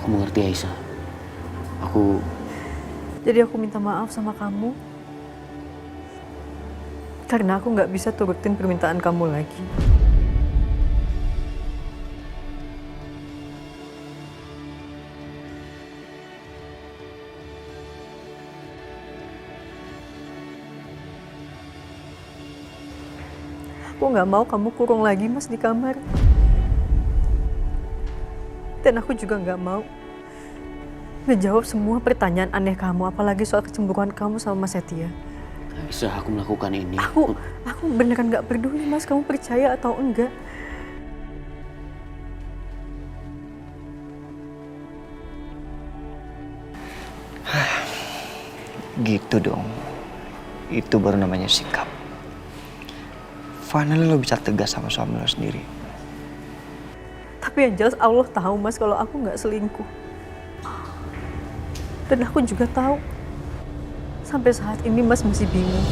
Aku mengerti, Aisyah. Aku... Jadi aku minta maaf sama kamu. Karena aku nggak bisa turutin permintaan kamu lagi. Aku nggak mau kamu kurung lagi, Mas, di kamar. Dan aku juga nggak mau ngejawab semua pertanyaan aneh kamu, apalagi soal kecemburuan kamu sama Mas Setia. Aisyah, aku melakukan ini. Aku beneran nggak peduli, Mas, kamu percaya atau enggak. Gitu dong. Itu baru namanya sikap. Finally lo bisa tegas sama suami lo sendiri. Tapi yang jelas Allah tahu, Mas, kalau aku nggak selingkuh. Dan aku juga tahu sampai saat ini Mas masih bingung.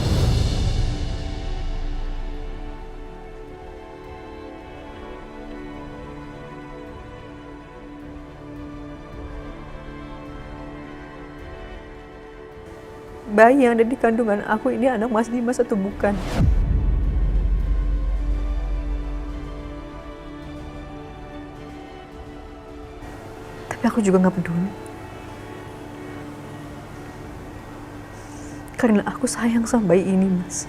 Bayi yang ada di kandungan aku ini anak Mas Dimas atau bukan? Tapi aku juga nggak peduli. Karena aku sayang sama bayi ini, Mas.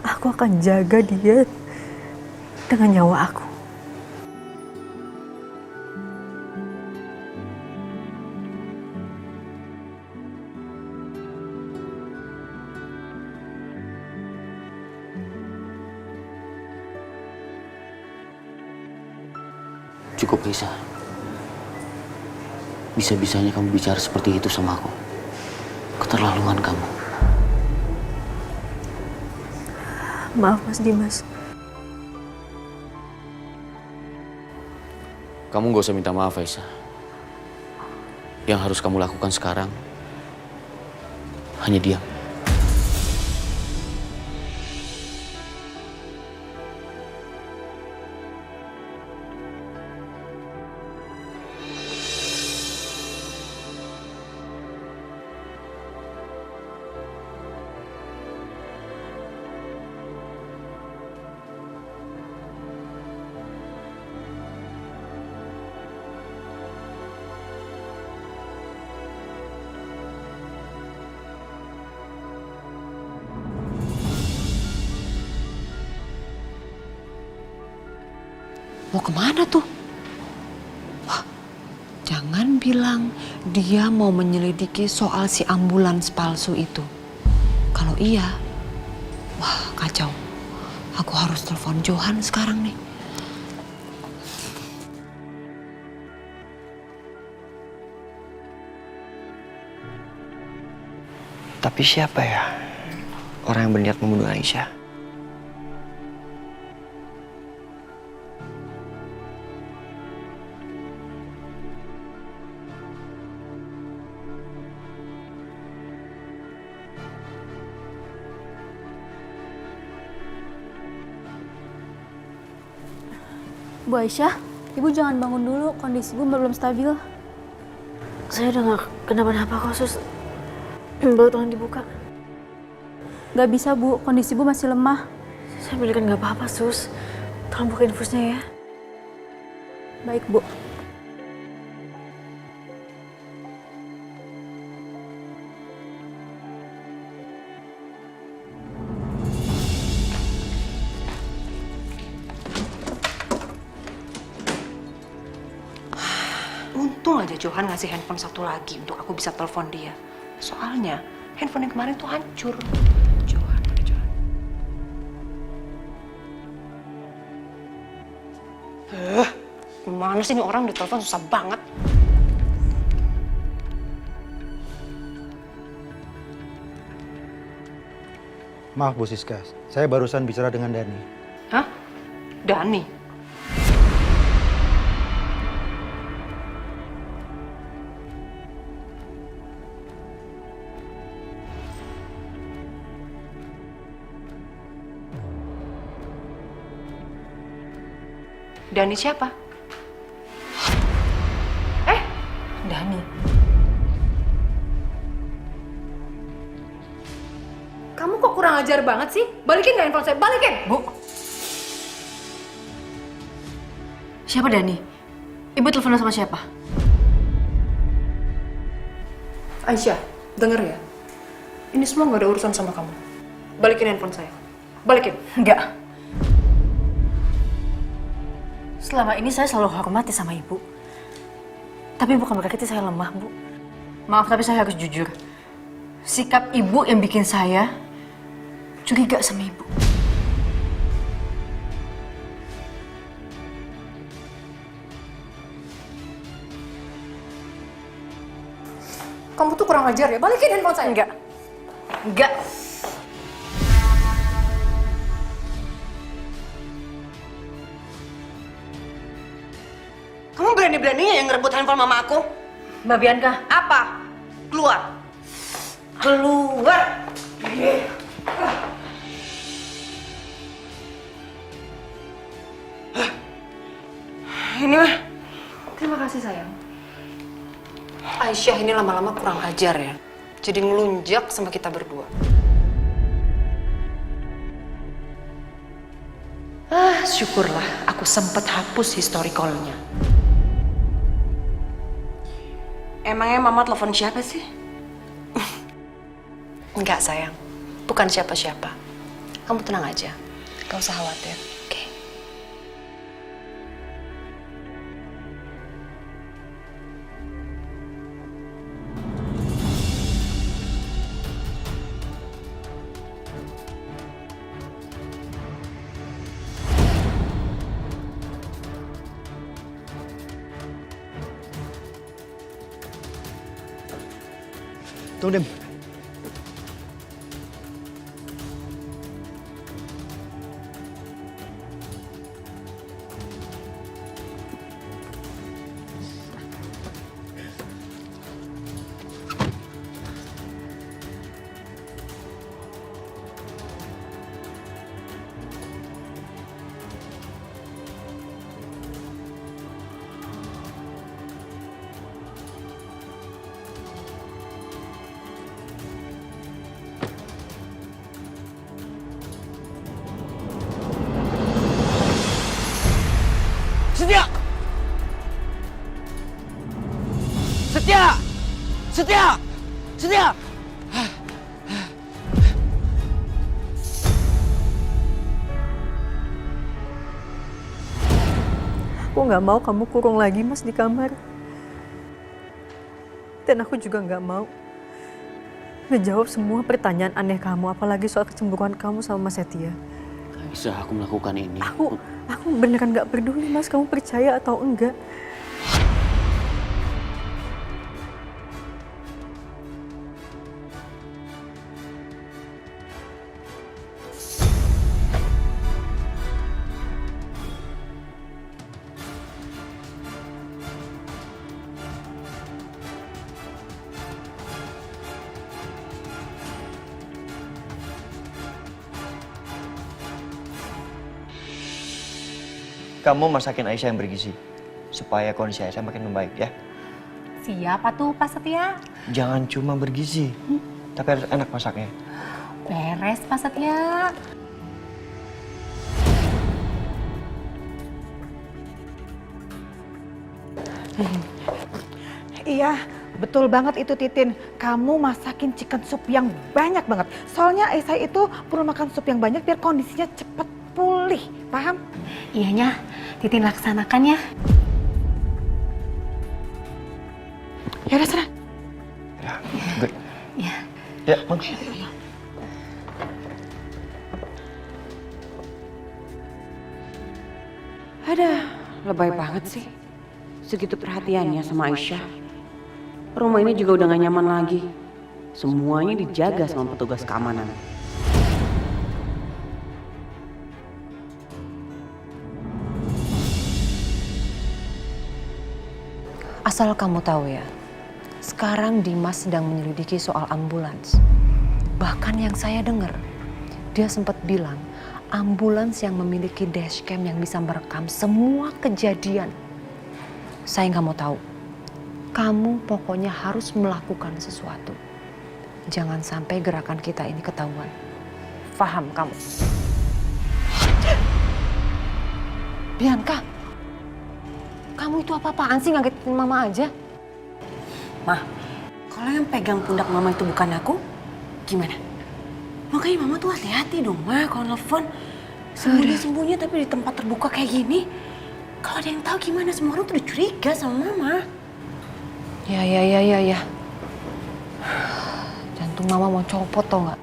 Aku akan jaga dia dengan nyawa aku. Cukup, Aisyah. Bisa-bisanya kamu bicara seperti itu sama aku. Keterlaluan kamu. Maaf, Mas Dimas. Kamu gak usah minta maaf, Aisyah. Yang harus kamu lakukan sekarang hanya diam. Mau kemana tuh? Wah, jangan bilang dia mau menyelidiki soal si ambulans palsu itu. Kalau iya, wah kacau. Aku harus telepon Johan sekarang nih. Tapi siapa ya orang yang berniat membunuh Aisyah? Bu Aisyah, Ibu jangan bangun dulu, kondisi Ibu belum stabil. Saya udah nggak kenapa-napa kok, Sus. Boleh tolong dibuka? Gak bisa Bu, kondisi Ibu masih lemah. Saya beneran nggak apa-apa, Sus. Tolong buka infusnya ya. Baik Bu. Untung aja Johan ngasih handphone satu lagi untuk aku bisa telepon dia. Soalnya handphone yang kemarin tuh hancur. Johan, mana Johan? Gimana sih ini orang ditelepon susah banget. Maaf Bu Siska, saya barusan bicara dengan Dani. Hah? Dani? Dani siapa? Dani. Kamu kok kurang ajar banget sih? Balikin gak handphone saya? Balikin! Bu. Siapa Dani? Ibu telepon sama siapa? Aisyah, denger ya. Ini semua gak ada urusan sama kamu. Balikin handphone saya. Balikin. Enggak. Selama ini saya selalu hormati sama ibu. Tapi bukan berarti saya lemah, Bu. Maaf, tapi saya harus jujur. Sikap ibu yang bikin saya curiga sama ibu. Kamu tuh kurang ajar ya. Balikin handphone saya. Enggak. Enggak. Kamu berani-beraninya yang ngerebut handphone mama aku? Mbak Bianca. Apa? Keluar. Keluar. Ini mah. Terima kasih sayang. Aisyah ini lama-lama kurang ajar ya. Jadi ngelunjak sama kita berdua. Syukurlah aku sempet hapus historicalnya. Emangnya mama telepon siapa sih? Enggak sayang, bukan siapa-siapa. Kamu tenang aja, gak usah khawatir, oke? Tunggu, Dem. Setia! Setia! Setia! Setia! Aku nggak mau kamu kurung lagi, Mas, di kamar. Dan aku juga nggak mau ngejawab semua pertanyaan aneh kamu, apalagi soal kecemburuan kamu sama Mas Setia. Aisyah, aku melakukan ini. Aku beneran nggak peduli, Mas, kamu percaya atau enggak. Kamu masakin Aisyah yang bergizi supaya kondisi Aisyah makin membaik ya. Siapa tuh Pak Setia? Jangan cuma bergizi, tapi harus enak masaknya. Beres Pak Setia. Iya, betul banget itu Titin. Kamu masakin chicken soup yang banyak banget. Soalnya Aisyah itu perlu makan sup yang banyak biar kondisinya cepat pulih. Paham? Iyanya, Titin laksanakan ya. Ya udah sana. Ya, good. Ya. Ya, Mang. Ada, lebay banget sih. Segitu perhatiannya sama Aisyah. Rumah ini juga udah gak nyaman lagi. Semuanya dijaga sama petugas keamanan. Asal kamu tahu ya, sekarang Dimas sedang menyelidiki soal ambulans. Bahkan yang saya dengar, dia sempat bilang ambulans yang memiliki dashcam yang bisa merekam semua kejadian. Saya nggak mau tahu. Kamu pokoknya harus melakukan sesuatu. Jangan sampai gerakan kita ini ketahuan. Paham kamu? Bianca, kamu itu apa-apaan sih ngagetin mama aja? Mah, kalau yang pegang pundak mama itu bukan aku, gimana? Makanya mama tuh hati-hati dong, Ma, kalau nelfon. Sembunyi-sembunyi tapi di tempat terbuka kayak gini. Kalau ada yang tahu gimana, semua orang tuh udah curiga sama mama. Ya. Jantung mama mau copot tau nggak?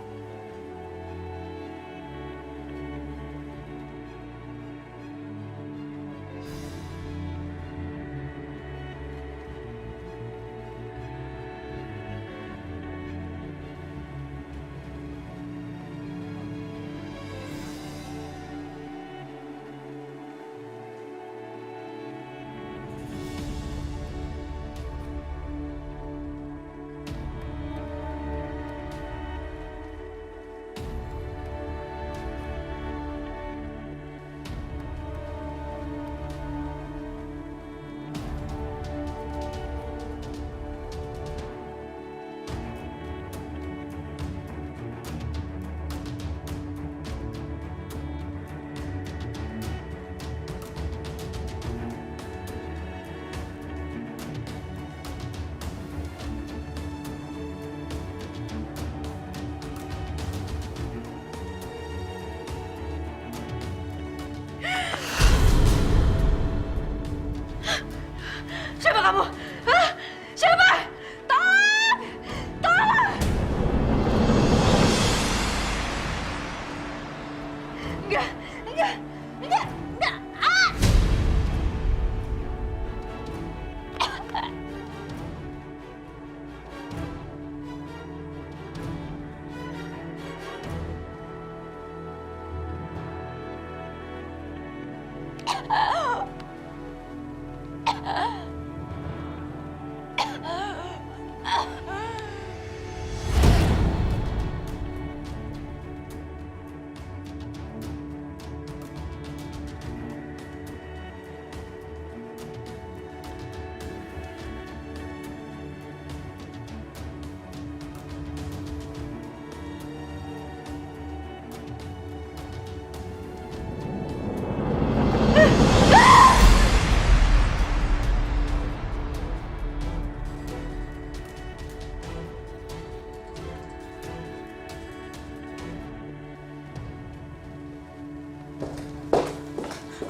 Siapa kamu? Hah? Siapa? Tolong! Tolong! Enggak. Ah!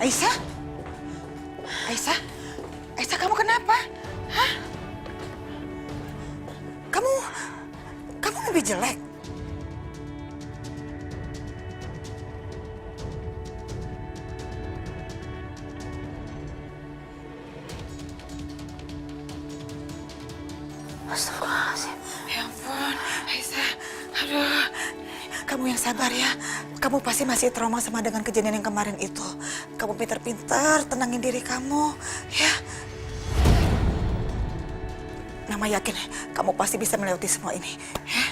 Aisyah? Aisyah kamu kenapa? Hah? Kamu lebih jelek? Astagfirullahaladzim. Ya ampun, Aisyah. Aduh, kamu yang sabar ya. Kamu pasti masih trauma sama dengan kejadian yang kemarin itu. Kamu pintar-pintar tenangin diri kamu, ya. Mama yakin kamu pasti bisa melewati semua ini, ya.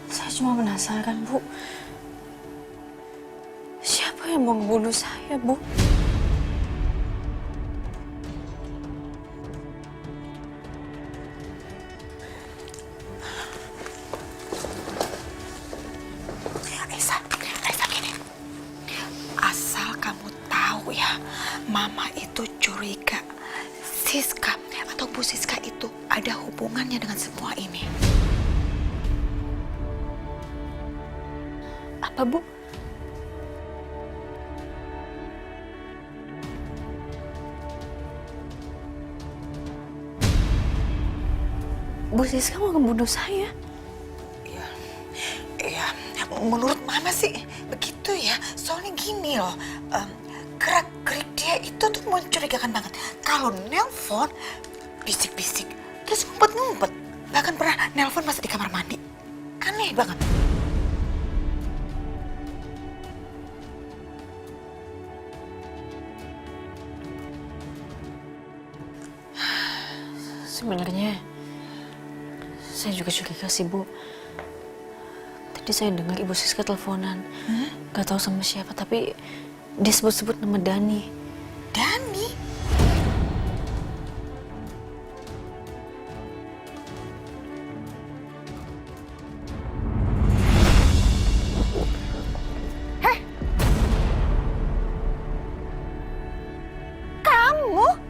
Saya cuma penasaran, Bu. Siapa yang mau membunuh saya, Bu? Aisyah gini. Asal kamu tahu ya, Mama itu curiga Siska atau Bu Siska itu ada hubungannya dengan semua ini. Apa, Bu? Bu Siska mau membunuh saya? Iya, menurut Mama sih begitu ya. Soalnya gini loh, gerak-gerik dia itu tuh mencurigakan banget. Kalau nelpon, bisik-bisik, terus ngumpet-ngumpet. Bahkan pernah nelpon pas di kamar mandi. Aneh banget. Sebenarnya saya juga curiga sih, Bu. Tadi saya dengar Ibu Siska teleponan. Gak tahu sama siapa, tapi dia sebut-sebut nama Dani. Dani? Heh? Kamu?